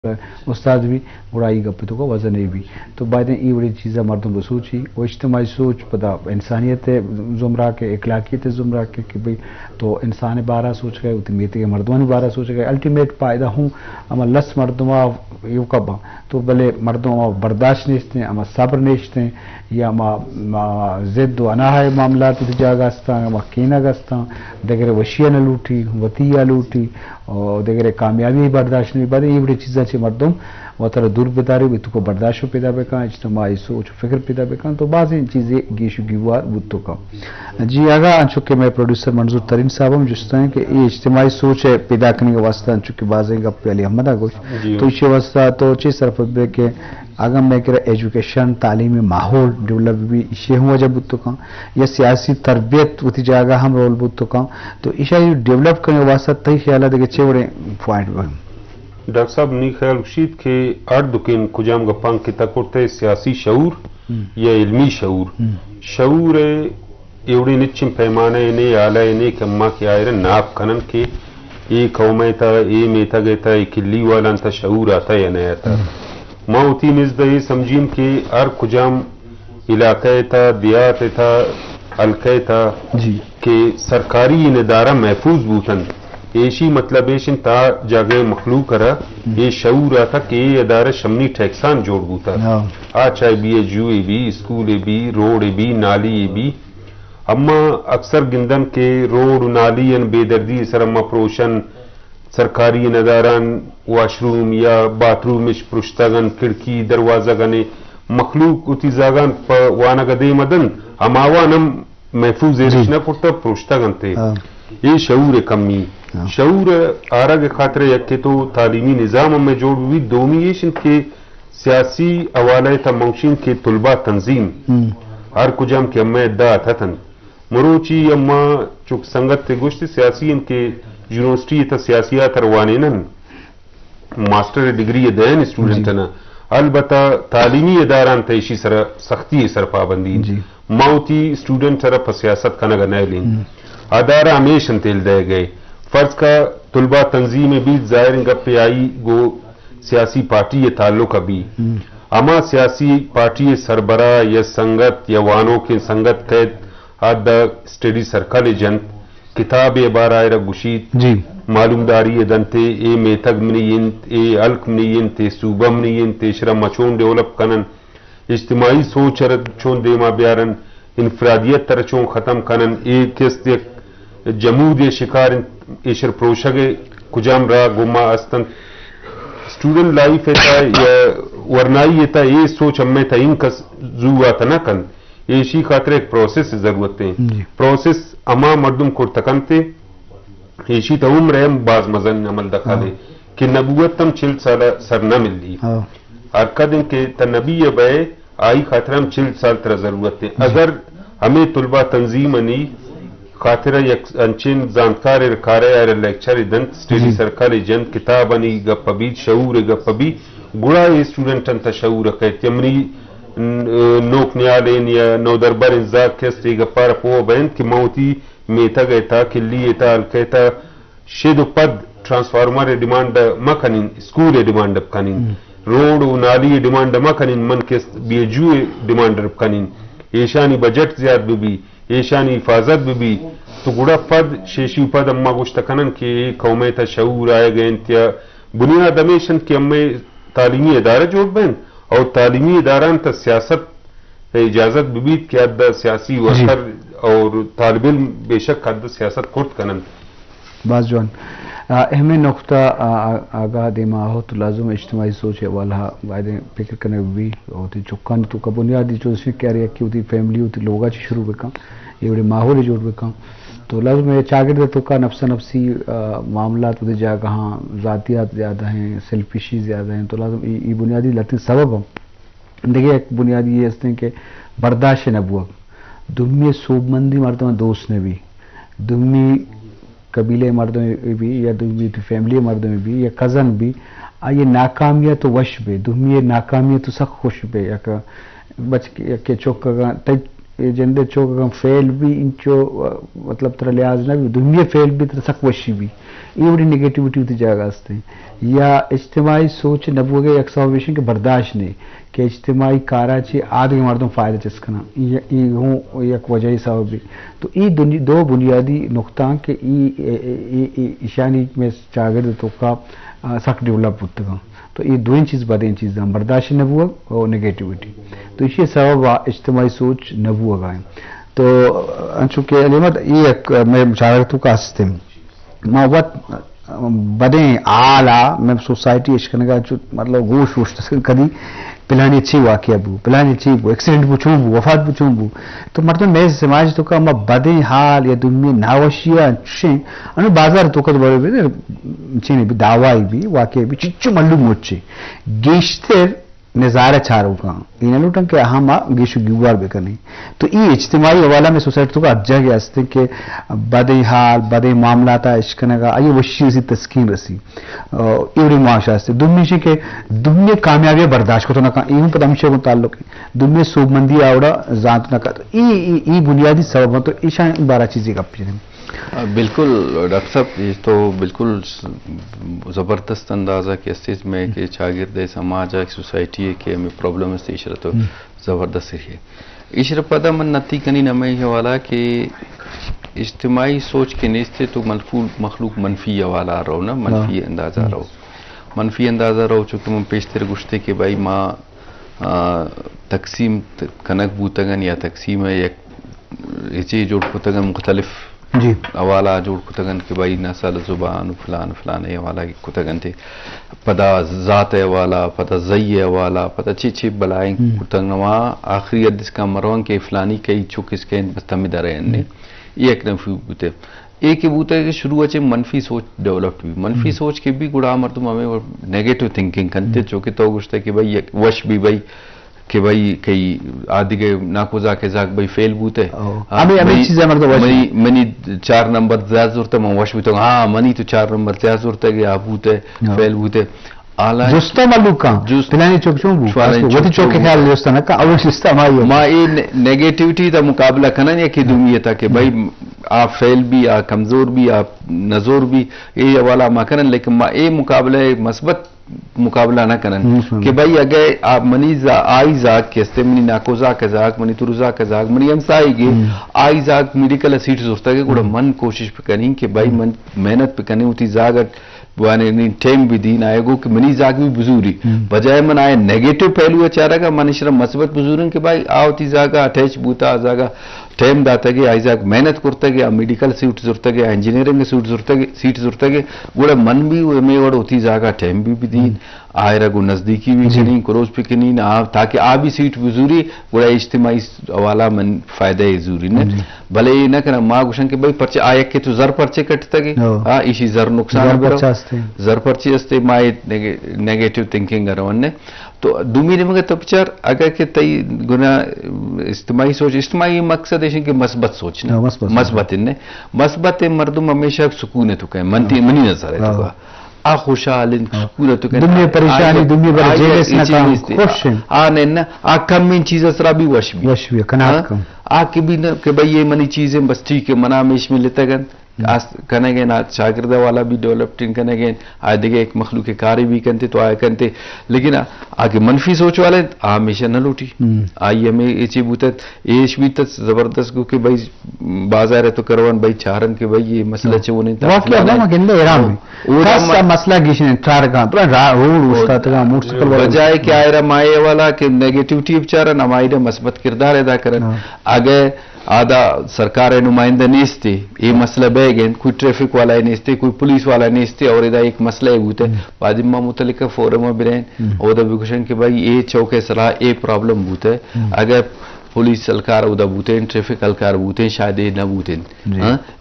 استاد بھی بڑائی گپ تو کا وزن بھی تو بعد ای بڑی چیزیں مردم بسوچی وہ اجتماعی سوچ پتہ انسانیت زمرہ کے اخلاقیت زمرہ کے کہ بھئی تو انسان بارہ سوچ گئے اتنی میتے کے مردمان بارہ سوچ گئے الٹیمیٹ پائدہ ہوں اما لس مردمہ یو کبا تو بلے مردمہ برداشت نیشتے ہیں اما صبر نیشتے ہیں یا اما زد و اناہا معاملات اتجا گستاں اما کینہ گستاں دیگر وشیہ نہ لوٹی وطیہ لوٹی اور دیگر کامیابی برداشت نہیں بعد یہ بڑی چیزیں چھ مردم و تر دور بیداری بھی تو کو برداشت پیدا بکا اجتماعی سوچ و فکر پیدا بکا تو بعض ان چیزیں گیشو گیوار بودتو کا جی آگا انچکہ میں پروڈیوسر منظور ترین صاحب ہم جستا ہیں کہ یہ اجتماعی سوچ ہے پیدا کرنے کا واسطہ انچکہ بعض ہیں گپ علی احمد آگوش تو اسی واسطہ تو چیز طرف بے کہ آگا میں کہہ رہا ایجوکیشن تعلیمی ماحول ڈیولپ بھی اسے ہوں وجہ بودتو کا یا سیاسی تربیت وتی جاگہ ہم رول بودتو کا تو اسے ڈیولپ کرنے کا واسطہ تی خیالہ دے کہ چھے بڑے پوائنٹ بہن ڈاکٹر صاحب نی خیال گشید کہ اردکین کجام گپان کی تکورتے سیاسی شعور یا علمی شعور ایوڑی نچم پیمانے نے آلائے نے کما کی آئرن ناپ کنن کے ای قومی تا ای میتا گئے تا ای کلی والان تا شعور آتا یا نہیں آتا ماوتی نزدہ یہ سمجھین کہ ار کجام علاقے تا دیات تا حلقے تا کہ سرکاری ندارہ محفوظ بوتن ایشی مطلب ایشن تا جاگے مخلوق کرا یہ شعور آتا کہ یہ ادارہ شمنی ٹیکسان جوڑ بوتا آچائی بھی جوئے بھی اسکولے بھی روڑے بھی نالی بھی اما اکثر گندن کے روڈ نالی بے دردی سر اما پروشن سرکاری نداران واشروم یا باتھ رومش پرشتگن کھڑکی دروازہ گنے مخلوق اتی زاگان وانگا دے مدن اماوانم محفوظ ایرشنہ پڑتا پرشتگن تے یہ شعور کمی شعور آرہ کے خاطر یکے تو تعلیمی نظام میں جوڑ ہوئی دومی ایشن کے سیاسی حوالہ تا منشین کے طلبہ تنظیم ہر کجام کے اما ادعا تھتن مروچی اما چک سنگت تے گوشت سیاسی ان کے یونیورسٹی تا سیاسیات روانینن ماسٹر ڈگری دین اسٹوڈنٹنا البتہ تعلیمی اداران تا ایشی سر سختی سر پابندی موتی اسٹوڈنٹ سر پا سیاست کنگا نیلین ادارہ ہمیشن تیل دے گئے فرض کا طلبہ تنظیم بھی ظاہر گپے آئی گو سیاسی پارٹی تعلق ابھی اما سیاسی پارٹی سربراہ یا سنگت یا وانوں کے سنگت قید آدھا اسٹڈی سرکل جنت کتاب بار آئرہ گشید معلوم داری دنتے اے میتگ منین اے علق منین تے صوبہ منین تے شرم مچون ڈیولپ کنن اجتماعی سوچ چون دیما بیارن انفرادیت تر چون ختم کنن اے کس جمود شکار ایشر پروشگے کجام را گما استن اسٹوڈنٹ لائف ایتا یا ورنائی ایتا یہ سوچ ہمیں تا ان کا زوات نہ کن ایشی خاطر ایک پروسیس ضرورت ہیں پروسیس اما مردم کو تکنتے ایشی تا عمر ہے باز مزن عمل دکھا دے کہ نبوت تم 40 سالہ سر نہ مل دی ارکا دن کے تنبی بے آئی خاطر ہم 40 سال تر ضرورت ہیں اگر ہمیں طلبہ تنظیم انی خاطرہ یک انچین زانتکار رکارے آئر لیکچر دنت سٹیڈی سرکال جنت کتاب انی گپبی شعور گپبی گڑا یہ اسٹوڈنٹن تا شعور قید یمنی نوک نیالین یا نو دربار انزاق کستی گپار پو بین کہ موتی میتا گئے تا کلی تا الکیتا شید و پد ٹرانسفارمر ڈیمانڈ مکنین اسکول ڈیمانڈ کنین روڈ و نالی ڈیمانڈ مکنین من کس بیجو ڈیمانڈ کنین ایشانی بجٹ زیاد بھی ایشانی حفاظت بھی تو گڑا پد شیشی پد اما گوشتکنن کہ قومی تا شعور آئے گئے انتیا بنیاد امیشن کہ امی تعلیمی ادارہ جوڑ بین اور تعلیمی اداران تا سیاست اجازت بھی کہ ادھا سیاسی وقر اور طالب علم بے شک ادھا سیاست کرت کنن باز جوان اہم نقطہ آگاہ دیما ہو تو لازم اجتماعی سوچ ہے والا وائدیں فکر کرنے بھی ہوتی چکان تو کا بنیادی جو اس میں کہہ رہی ہے کہ ہوتی فیملی ہوتی لوگا چی شروع بکا یہ بڑے ماحول جوڑ بکا تو لازم ہے چاگرد تو کا نفسی معاملات ہوتے جا کہاں ذاتیات زیادہ ہیں سیلفشی زیادہ ہیں تو لازم یہ بنیادی لتی سبب ہم دیکھیں ایک بنیادی یہ اس نے کہ برداشت نبوت دمی صوب مندی مردوں دوست نے بھی دمی قبیلے مردوں میں بھی یا دمی فیملی مردوں میں بھی یا کزن بھی یہ ناکامیت وش بے دمی ناکامیت سخت خوش بے یا بچ کے چوک एजेंडे चो फेल भी इंचो मतलब तर लिहाज ना भी दुनिया फेल भी तर सकवशी भी ये बड़ी नेगेटिविटी होती जाएगा असते या इज्तिमाई सोच नबूगे एक्सॉर्बिशन के बर्दाश्त नहीं कि इज्तिमाई काराची आदि मर्दों फायदे चिस्कना ये हूँ एक वजह सबब भी तो ये दो बुनियादी नुकता के ईशानी में चागिर्द तो का सख्त डेवलप होते हैं तो ये दो चीज़ बदें चीज़ बर्दाश्त नबूग और नेगेटिविटी तो इसी सबब इज्तिमाई सोच नबूग आए तो चूँकि अलीमत ये मैं मुशावरतों का हस्ते मोहब्बत बदें आला मैं सोसाइटी इश्कन का मतलब गोश वोश कभी पिलानी अच्छी वाक़या बू पिलानी अच्छी बू एक्सीडेंट पूछूं बू वफात पूछूं बू तो मतलब मैं समाज तो का मैं बदें हाल या दुनिया नावशिया चें अनु बाजार तो का बड़े भी चीनी भी दावाई भी वाक़या भी चिच्चू मल्लू मोचे गेश्तर नज़ारा चारों का इन लुटन के अहम गेशु गुवार बेकनी तो ये इज्तिमाई हवाला में सोसाइटी तो का अज्जा के हस्ते के बदे हाल बदे मामला था इश्कने का आये वशी सी तस्कीन रसी इवरी माशा से दुनिया के दुनिया कामयाबी बर्दाश्त को तो ना का यूं पता मुझे मुताल्लुक है दुनिया सोबमंदी आवड़ा जात ना का तो ये बुनियादी सबब तो ईशान 12 चीजें का पीछे बिल्कुल डॉक्टर साहब ये तो बिल्कुल ज़बरदस्त अंदाज़ा के स्टेज में कि शागिर्द समाज है सोसाइटी है कि हमें प्रॉब्लम है इशरा तो ज़बरदस्त है इशरा पदा मन नती कनी नमे वाला कि इज्तिमाई सोच के नेस्ते तो मखलूक मनफी वाला रहो ना मनफी अंदाज़ा रहो चूँकि मैं पेशतर गुश्ते के भाई माँ तकसीम कनक बूतगन या तकसीम है एक जोड़ पुतगन मुख्तलिफ जी अवाला जोड़ कुतगन के भाई नसल जुबान फलान फलान वाला की कुतगन थे पदा ज़ात वाला पदा जई वाला पता ची बलाएं कुतगनवा आखिरी अदिस का मरवन के फलानी कई चुक इसके बस्तमिदा रहे ने एक नफी बूते एक बूते के शुरू अच्छे मनफी सोच डेवलप हुई मनफी सोच के भी गुड़ा मर्दम हमें नेगेटिव थिंकिंग करते चौके तो गुस्ते कि भाई वश भी भाई कि भाई कई आदि के नाकोजा के जाग भाई फेल बूते अभी चीजें मतलब मनी 4 नंबर ज्यादा जरूरत है वश भी तो हाँ मनी तो 4 नंबर ज्यादा जरूरत है कि आप बूते फेल बूते आला जुस्ता मालूम का पिलानी चौक चौक वो चौक के ख्याल जुस्ता ना का अवश्य जुस्ता मायो माँ ये नेगेटिविटी का मुकाबला करना है कि दुनिया था कि भाई आप फेल भी आप कमजोर भी आप नजोर भी ये वाला माँ करन लेकिन माँ ये मुकाबला मस्बत मुकाबला ना करन कि भाई अगर आप मनी आई जाग के स्ते मनी नाकोजा के जाग मनी तुरुजा के जाग मनी हमसाई के आई जाग मेडिकल सीट जरूरत है कि मन कोशिश पे करें कि भाई मन मेहनत पे करनी होती जाग वाने टेम भी दीन आएगो कि मनी जाग भी बुजूरी बजाय मन आए नेगेटिव पहलू चारा का मनुष्य मस्बत बुजुर्ग के भाई आवती जागा अटैच बूता जागा टाइम दाता के आइजाक मेहनत करता गया मेडिकल सीट जरूरत गया इंजीनियरिंग सीट जरूरत गया गुड़ा मन भी में और होती जागा टाइम भी दीन आयरा गो नजदीकी भी नहीं क्रोज पे के नहीं आ ताकि आ भी सीट बुजूरी गुड़ा इज्तिमाई वाला मन फायदा है जरूरी ने भले ये ना करना माँ गुशन के भाई पर्चे आयक के तो जर पर्चे कटता के हाँ इसी जर नुकसान जर पर्चे अस्ते माए नेगेटिव थिंकिंग करवाने तो दुमी ने मगर तपचार अगर के तई गुना इज्तिमाई सोच इज्तिमाई मकसद है कि मस्बत सोचना मस्बत ने मस्बत मर्दुम हमेशा सुकून तो कहे मनी नजर है तो आ खुशहाल सुकून तो कहे दुनिया परेशानी दुनिया पर जेलस ना काम खुश आ ने ना आ कम इन चीजें सरा भी वश भी कनात कम आ के भी ना कि भाई ये मनी चीजें बस ठीक है मना में इसमें लेते गन कनेगे ना शागिर्दा वाला भी डेवलप्ड कनेगे आदि एक मखलूक के कार्य भी करते तो आया करते लेकिन आगे मनफी सोच वाले हमेशा न लूटी आई हमें ये चीज बूत एश भी तक जबरदस्त को कि भाई बाजार है तो करवन भाई चारन के भाई ये मसला चे वो नहीं था मसला गिशन चार का रोड उस्ताद का मोटरसाइकिल बजाय कि आयरा माए वाला के नेगेटिविटी बेचारा हमारे मस्बत किरदार अदा करन आगे आधा सरकार नुमाइंदा नेस्ते ये मसला बैगेन कोई ट्रैफिक वाला नेस्ते कोई पुलिस वाला नेस्ते और इधर एक मसला है वाजिम्मा मुतलिका फोरम बिरेन और विकुशन के भाई ये चौके सलाह ये प्रॉब्लम बूत है अगर पुलिस अलकार उदा बूतेन ट्रैफिक अलकार बूतेन शायद ये न बूतेन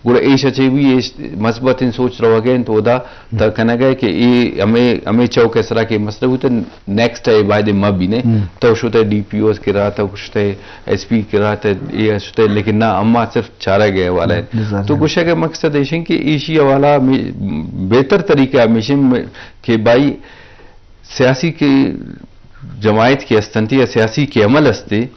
गुड़ा ऐश अच्छे भी ये मस्बत इन सोच रहा गए तो उदा तक कहना गया कि ये हमें चौके सरा के मसले बूते नेक्स्ट है वायदे मबी ने तो शुते डीपीओ के रहा था कुछ एसपी के रहा था ये शुते लेकिन ना अम्मा सिर्फ चारा गया वाला है तो कुछ का मकसद है कि एशिया वाला बेहतर तरीका मिशन के भाई सियासी के जमायत के अस्तंती या सियासी के अमल हस्ते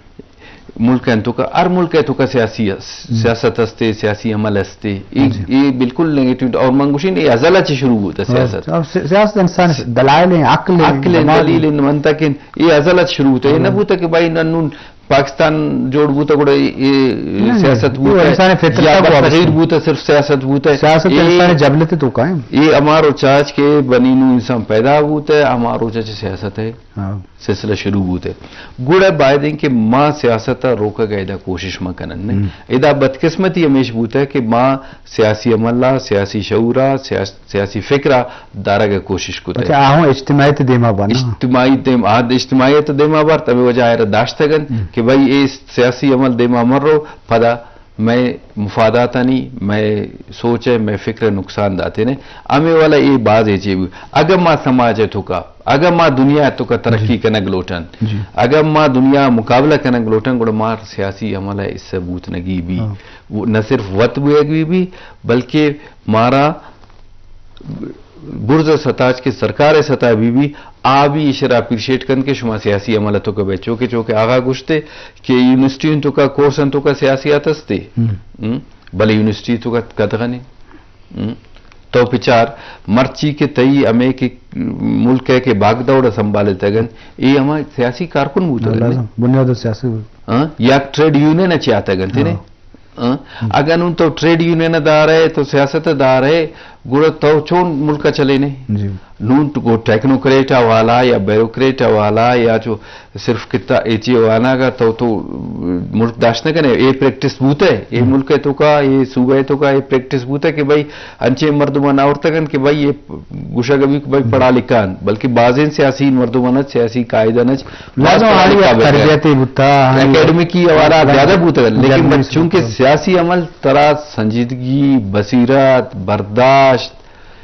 ملک تو کا ہر ملک تو کا سیاست ہستے سیاسی عمل ہستے یہ بالکل نیگیٹو اور منگوشین یہ ازل اچھی شروع ہوتا سیاست سیاست انسان دلائل ہیں عقل دلیل منتا کہ یہ ازل اچھی شروع ہوتا ہے یہ نہ بوتا کہ بھائی ننون پاکستان جوڑ بوتا گوڑا یہ سیاست بوتا ہے یا بغیر بوتا صرف سیاست بوتا ہے سیاست انسان جبلت تو قائم یہ ہمارو چاچ کے بنینو انسان پیدا ہوتا ہے ہمارو چاچ سیاست ہے سلسلہ شروع ہوتا ہے گوڑا باید ہیں کہ ماں سیاست روکا گئے دا کوشش ماں کنن نے ادا بدقسمتی ہمیش بوتا ہے کہ ماں سیاسی عملہ سیاسی شعورہ سیاسی فکرہ دارہ گئے کوشش کو اچھا آہوں اجتماعیت دیما بنا اجتماعیت دیما بار تبھی وجہ آئے داشتا گن کہ بھائی یہ سیاسی عمل دیما مر رو پدا میں مفادات نہیں میں سوچ ہے میں فکر نقصان داتے نے ہمیں والا یہ باز ہے چیز اگر ماں سماج ہے تو کا اگر ماں دنیا تو کا ترقی کنگ لوٹن اگر ماں دنیا مقابلہ کنگ لوٹن گوڑا مار سیاسی عمل ہے اس سے بوت نگی بھی نہ صرف وط بوئے بھی بلکہ مارا برز ستاج کے سرکار سطح بھی آبی اشرا اپریشیٹ کن کے شما سیاسی عملتوں کا بے چوکے آغا گشتے کہ یونیورسٹی تو کا کورسن تو کا سیاسیات ہستے بلے یونیورسٹی تو کا قدغنے تو پچار مرچی کے تئی ہمیں کہ ملک ہے کہ باغ دوڑا سنبھالے تگن یہ ہمیں سیاسی کارکن بوتا گن بنیاد سیاسی یا ٹریڈ یونین اچھی آتا گن تھی اگر ان تو ٹریڈ یونین دار ہے تو سیاست دار ہے گوڑا تو چون ملکہ چلے نہیں نون تو ٹیکنوکریٹا والا یا بیروکریٹا والا یا جو صرف کتا ایچی وانا کا تو ملک داشتہ کنے یہ پریکٹس بوتا ہے یہ ملک ہے تو کا یہ صوبہ ہے تو کا یہ پریکٹس بوتا ہے کہ بھائی انچے مردمان آورتا کن کہ بھائی یہ گوشہ کبھی بھائی پڑھا لکھان بلکہ بعضین سیاسی مردمانت سیاسی قائدانت اکیڈمکی والا زیادہ بوتا ہے لیکن چونکہ سیاسی عمل طرح سنجیدگی بصیرت برداشت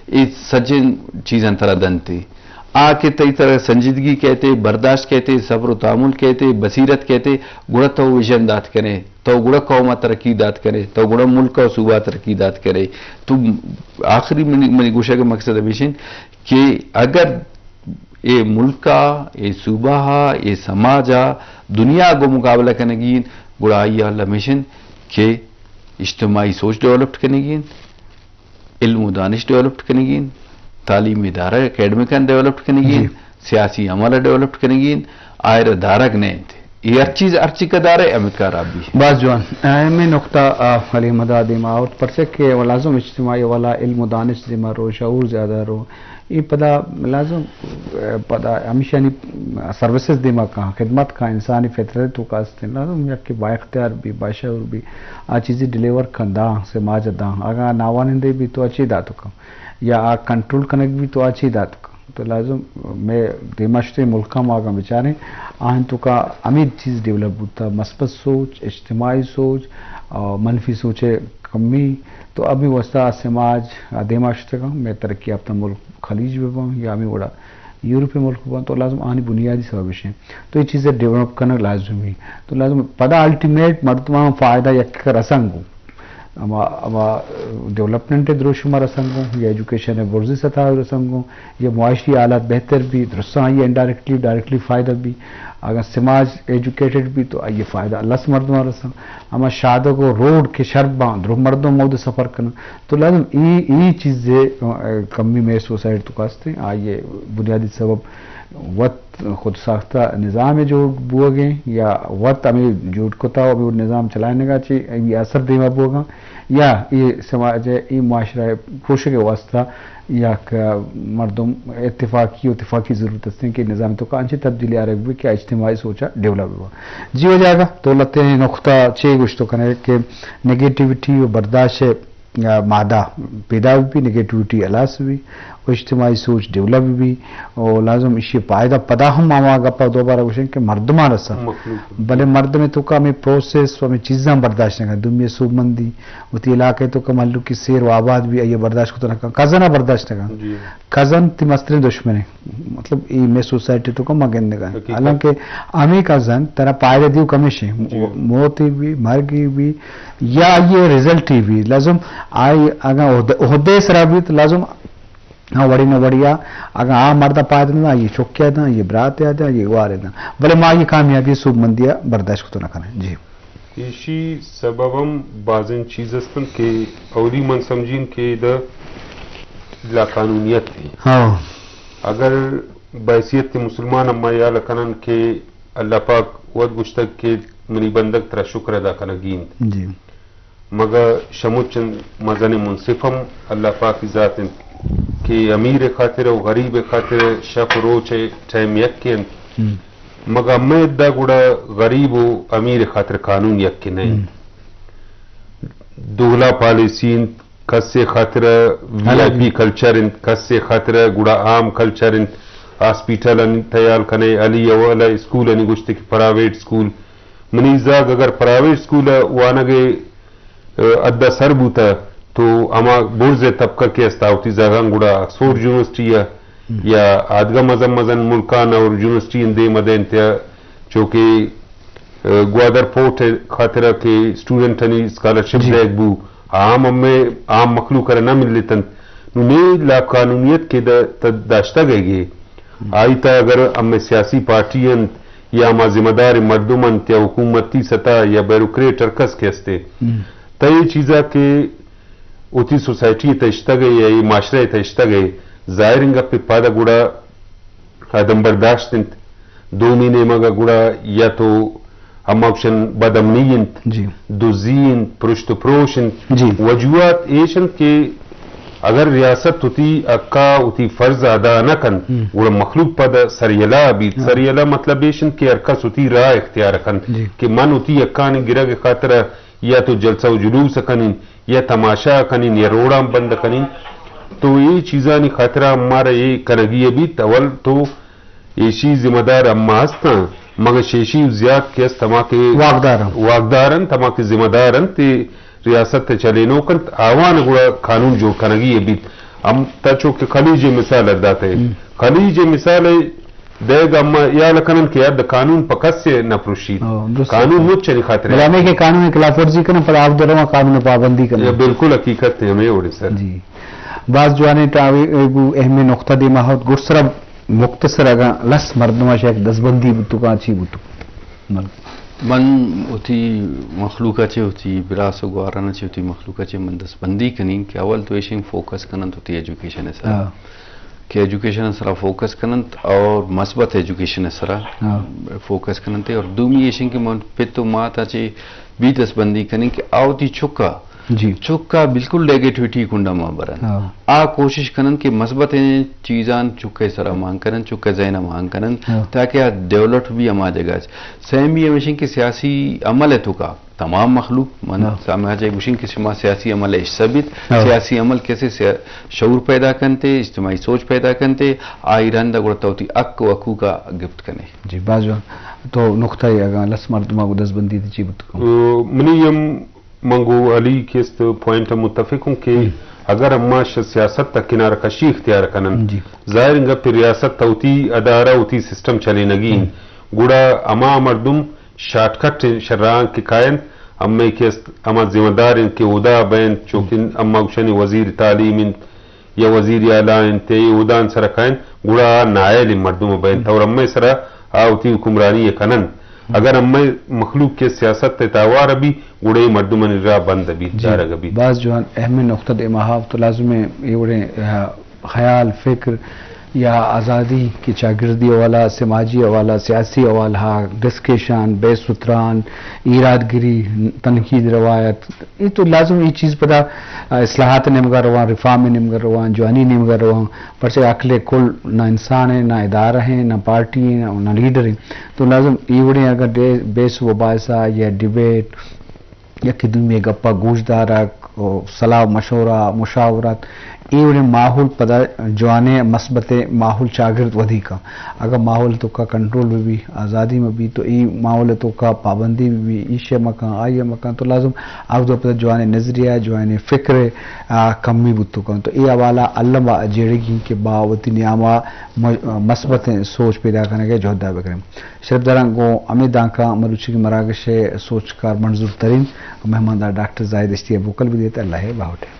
یہ سجن چیزیں طرح دن تھی آ کے تئی طرح سنجیدگی کہتے برداشت کہتے صبر و تعامل کہتے بصیرت کہتے گڑا تو ویژن دات کرے تو گڑا قوما ترقی دات کرے تو گڑا ملک و صوبہ ترقی دات کرے تو آخری منی گوشہ کا مقصد ابیشن کہ اگر یہ ملکہ یہ صوبہ یہ سماجہ دنیا کو مقابلہ کرنے گی گڑا آئی اللہ مشن کہ اجتماعی سوچ ڈیولپڈ کرنے گی علم و دانش ڈیولپڈ کرنے گی تعلیم ادارہ اکیڈمکن ڈیولپڈ کرنے گی سیاسی عملہ ڈیولپڈ کرنے گی آئر دارگ نہیں تھے یہ ہر چیز ارچی کا دار ہے امکار آپ بھی باز جوان میں نقطہ علی مدہ دیما اور پرسے کہ لازم اجتماعی والا علم و دانش دیما رو شعور زیادہ رو یہ پدا لازم پدا ہمیشہ سروسز دیما کا خدمت کا انسانی فطرت تو کا لازم یا کہ با اختیار بھی باشعور بھی آ چیزیں ڈیلیور کن دا سماج دا اگر ناوانندے بھی تو اچھی دا تو کم یا آ کنٹرول کنک بھی تو اچھی دا تو کم تو لازم میں دیماشتے ملکہ ماں بیچارے آہن تو کا امید چیز ڈیولپ ہوتا مثبت سوچ اجتماعی سوچ منفی سوچے کمی تو ابھی وسطہ سماج دیماشتے کا میں ترقی اپنا ملک خلیج بھی بہن یا ہمیں بڑا یورپی ملک بہن تو لازم آنی بنیادی سببش ہیں تو یہ چیزیں ڈیولپ کرنا لازم ہی تو لازم پدا الٹیمیٹ مردمان فائدہ یک رسنگو اما ڈیولپمنٹ دروشمہ رسنگوں یا ایجوکیشن برزی سطح رسنگوں یا معاشی حالات بہتر بھی درستہ آئیے انڈائریکٹلی ڈائریکٹلی فائدہ بھی اگر سماج ایجوکیٹڈ بھی تو آئیے فائدہ اللہ سے مردمان رسنگ اما شادوں کو روڈ کے شرط باندھ روح مردوں مود سفر کرنا تو لازم ای چیزیں کمی میں سوسائٹی تو کاستے ہیں آئیے بنیادی سبب وقت خود ساختہ نظام جو بو گئے یا وقت ہمیں جھوٹ کو تھا ابھی وہ نظام چلانے کا چاہیے یہ اثر دیما بو گا یا یہ سماج ہے یہ معاشرہ پوشے کے واسطہ یا مردم اتفاقی ضرورت ہے کہ نظام تو کانچی تبدیلی آ رہی کیا اجتماعی سوچا ڈیولپ ہوا جی ہو جائے گا تو لگتے ہیں نقطہ چھ گشتوں کرنے کہ نگیٹیوٹی و برداشت مادہ پیدا بھی نگیٹیوٹی الاس بھی اجتماعی سوچ ڈیولپ بھی اور لازم اسی پائدہ پدا ہم ماما گپا دوبارہ گوشیں کہ مردمان رسا بلے مرد میں تو کا ہمیں پروسیس ہمیں چیزاں برداشت نہ دنیا سوب مندی ہوتی علاقے تو کا ملو کی سیر و آباد بھی یہ برداشت کو تو نہ کزنہ برداشت نہ کزن تی مستری دشمن ہے مطلب یہ میں سوسائٹی تو کا مگن نگا حالانکہ ہمیں کزن ترہ پائدہ دیو کمیش ہے موتی بھی مرگی بھی یا یہ رزلٹی بھی لازم آئی اگر عہدے سرا بھی تو لازم हाँ वड़ी न वड़िया अगर आ मर्दा पाद ना ये चुक्या था ये बरात याद है ये वारे था भले माँ ये कामयाबी सूब मंदिया बर्दाश्त को तो ना करना जी इसी सबबम बाज़न चीज़स्तन के औरी मन समझीन के द ला कानूनियत थी हाँ अगर बैसियत के मुसलमान अम्मा या लकनन के अल्लाह पाक वद गुश्तक के मनी बंदक तरह शुक्र अदा कनगीन जी मगर शमुचन मजन मुनसिफम अल्लाह पाक की ज़ात के अमीर खातिर और गरीब खातिर शफ रोच टाइम यक्न मगर मैं इद्दा गुड़ा गरीब व अमीर खातिर कानून यक्न नहीं दोगला पॉलिसी कस्से खातिर वीआईपी कल्चर कस्से खातिर गुड़ा आम कल्चर हॉस्पिटल तैयार कने अली वाला स्कूल अनि गुश्ते की प्राइवेट स्कूल मनीजाग अगर प्राइवेट स्कूल वानगे अद्दा सरबूता तो अमा बुर्ज तबका के अस्तावती जगह गुड़ा ऑक्सफोर्ड यूनिवर्सिटी या आदगा मजम मजन मुल्कान और यूनिवर्सिटी इन दे मदेन त्या चूंकि ग्वादर पोर्ट खातिर के स्टूडेंट अनि स्कॉलरशिप देगबू आम अम्मे आम मखलू कर न मिल लेतन ने ला कानूनियत के दाश्ता गए आईता अगर अम्मे सियासी पार्टियन या अमा जिम्मेदार मर्दुमन या हुकूमती सतह या ब्यूरोक्रेट अरकस के हस्ते तय चीज़ा के उती सोसाइटी तयश्ता गए या ये माशरे तयश्ता गए जाहिर पे पादा गुड़ा आदम बर्दाश्त दो महीने मगा गुड़ा या तो अमोक्शन बदमनीन दुजीन पृष्ठ प्रोशन वजूहत एशन के अगर रियासत उती अक्का उती फर्ज अदा न कन गुड़ा मखलूक पद सरियला भी सरियला मतलब एशन के अरकस उती राह इख्तियार कन कि मन उती अक्का ने गिरा के खातिर या तो जलसा जुलूस कनिन या तमाशा कनिन या रोड़ा बंद कनिन तो ये चीज़ा नहीं खातरा हमारा ये करगी भी तवल तो ऐसी जिम्मेदार अम्मा हस्ता मगर शेशी जियाद के तमा के वागदारन तमा के जिम्मेदारन ते रियासत चले नो कर आवान गुड़ा कानून जो करगी भी हम तचो के खलीज मिसाल अदाते खलीज मिसाल देग अम्मा या लकनन के याद कानून पकस से न प्रोशी कानून मुझ चली खातिर गुलामी के कानून की खिलाफवर्जी करना पर आप दरमा कानून पाबंदी करना बिल्कुल हकीकत है हमें ओरे सर जी बाज जवाने टावे एगु अहम नुक्ता दे माहौत गुस्सरा मुख्तसर अगा लस मर्दमा शेख दसबंदी बुतु का अच्छी बुतु मन उती मखलूका चे उती बिरास गुआराना चे उती मखलूका चे मन दसबंदी कनिन के अवल तो एशिंग फोकस करन तो एजुकेशन है सर के एजुकेशन सरा फोकस करन और मस्बत एजुकेशन सरा फोकस करन ते और दूमी एशिंग के मन पे तो माता चे बी दसबंदी कनिन के आवती चुक्का जी चुक्का बिल्कुल नेगेटिविटी कुंडा मा बरन आ कोशिश करन कि मस्बत चीजान चुक्के सरा मांग करन चुक्के जैना मांग करन ताकि आ डेवलप भी अमा जगह सेमी एमिशन के सियासी अमल है तो का तमाम मखलूक मन समाज मुशिन के सियासी अमल है सबित सियासी अमल कैसे शऊर पैदा करते इज्तिमाई सोच पैदा करते आईरान दा गुड़तौती अक वकू का गिफ्ट करने जी बाजवा तो नुक्ता अगा लस मर्दमा को दसबंदी थी जीबत को मनियम मंगो अली के इस पॉइंट मुत्तफिक हूं कि अगर अम्मा सियासत तक किनारा कशी इख्तियार करन जाहिर फिर रियासत तौती अदारा उती सिस्टम चले नगीन गुड़ा अमा मर्दुम शॉर्टकट शर्रां के कायन अम्मे के अमा जिम्मेदार इनके उदा बैन चौकिन अम्मा उशनी वजीर तालीम या वजीर आला ते उदान सर कायन गुड़ा नायल मर्दुम बैन और अम्मे सरा आवती हुक्मरानी कनन अगर अम्मे मखलूक के सियासत तावार अभी गुड़े मर्दुमन रा बंद अभी जारग अभी बाज जो अहम नुक्ता दे महाव तो लाजुम ये ख्याल फिक्र या आज़ादी की शागिर्दी वाला समाजी वाला सियासी वाला डिस्कशन बेसुतरान इरादगिरी तनकीद रवायत ये तो लाजुम ये चीज़ पता इसलाहत निमगर रवा रिफार्म निमगर रवा जवानी निमगर रवा पर से अकले कुल ना इंसान है ना इदारा है ना पार्टी है ना लीडर है तो लाजुम ये अगर बेस वबासा या डिबेट या किदुन में गप्पा गोशदारा सलाह मशवरा मुशावरत ये माहौल पदा जवाने मस्बत माहौल शागिर्द वधी का अगर माहौल तो का कंट्रोल में भी आज़ादी में भी तो ये माहौल तो का पाबंदी में भी ईशे मकान आइए मकान तो लाजुम आप जो पता जवाने नजरिया जवाने फिक्र कमी बुतु का तो ये हवाला अल्लाह जेड़गी के बावती नियामा मस्बत सोच पैदा करने के जोहदा बकरें शरफ दरंग गो अमित दाका मरुचि की मरागश सोचकार मंजूर तरीन मेहमान डॉक्टर जाहिद इश्तिया बुकल भी देते अल्लाह बावटे